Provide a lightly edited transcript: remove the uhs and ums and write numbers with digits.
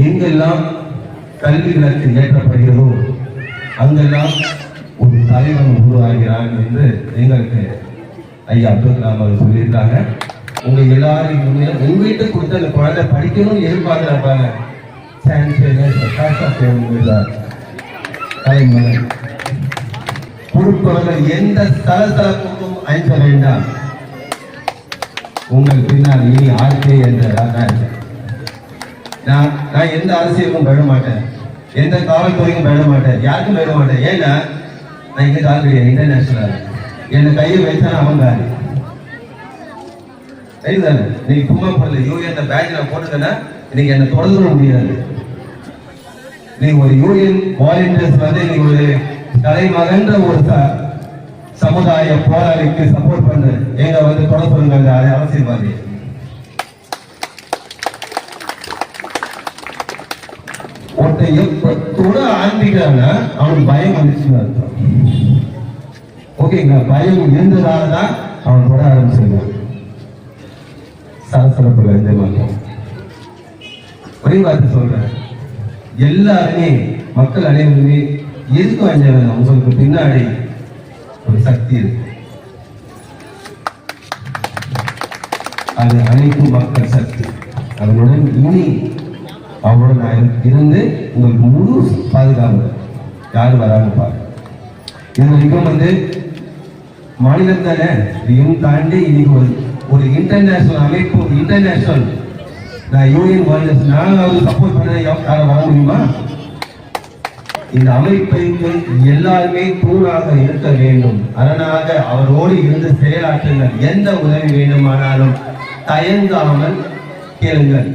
எங்கெல்லாம் கல்வி விளக்கு ஏற்றப்படுகிறதோ அங்கெல்லாம் ஒரு தலைவன் உருவாகிறான் என்று எங்களுக்கு ஐயா அப்துல் கலாம் அவர் சொல்லியிருக்காங்க. உங்க எல்லாரும் உங்க வீட்டுக்கு கொடுத்த அந்த குழந்தை படிக்கணும்னு எதிர்பார்க்கிறாங்க. கொடுப்பவர்கள் எந்த தளத்தளப்புக்கும் அஞ்ச வேண்டாம். உங்கள் பின்னால் இனி ஆர்கே என்ற நான் எந்த அரசியலுக்கும் விட மாட்டேன், எந்த காவல்துறைக்கும் விட மாட்டேன், யாருக்கும் விட மாட்டேன். ஏன்னா நான் இங்க ஆல்ரெடி இன்டர்நேஷனல் என்ன கையை வைத்தா அவங்க சரிதானே. நீங்க சும்மா போடல யூஎன் பேட்ச் நான் போட்டுக்கன்னா இன்னைக்கு என்ன தொடர்ந்து முடியாது. நீங்க ஒரு யூனியன் வாலண்டியர்ஸ் வந்து நீங்க ஒரு தலைமகன்ற ஒரு சமுதாய போராளிக்கு சப்போர்ட் பண்ண எங்க வந்து தொடர்புங்க அரசியல்வாதி. ஒருத்த எப்ப ஆரம்பிக்கிறாங்க அவனுக்கு பயம் வந்துச்சுன்னு அர்த்தம். ஓகேங்களா? பயம் இருந்ததால தான் அவன் தொட ஆரம்பிச்சிருக்கான். சரசரப்புல இந்த மாதிரி ஒரே வார்த்தை சொல்றேன், எல்லாருமே மக்கள் அனைவருமே எதுக்கு வேண்டிய உங்களுக்கு பின்னாடி ஒரு சக்தி இருக்கு. அது அனைத்து மக்கள் சக்தி. அதனுடன் இனி அவங்களோட நான் இருந்து உங்களுக்கு முழு பாதுகாப்பு யாரும் வராமல் பாருங்க. இது வரைக்கும் வந்து மாநிலம் தானே, இதையும் தாண்டி இன்னைக்கு ஒரு இன்டர்நேஷனல் அமைப்பு, இன்டர்நேஷனல் யூனியன் வாலண்டியர்ஸ் நாங்கள் சப்போர்ட் பண்ண யாரும் வர முடியுமா? இந்த அமைப்பை எல்லாருமே தூணாக இருக்க வேண்டும். அரணாக அவரோடு இருந்து செயலாற்றுங்கள். எந்த உதவி வேண்டுமானாலும் தயங்காமல் கேளுங்கள்.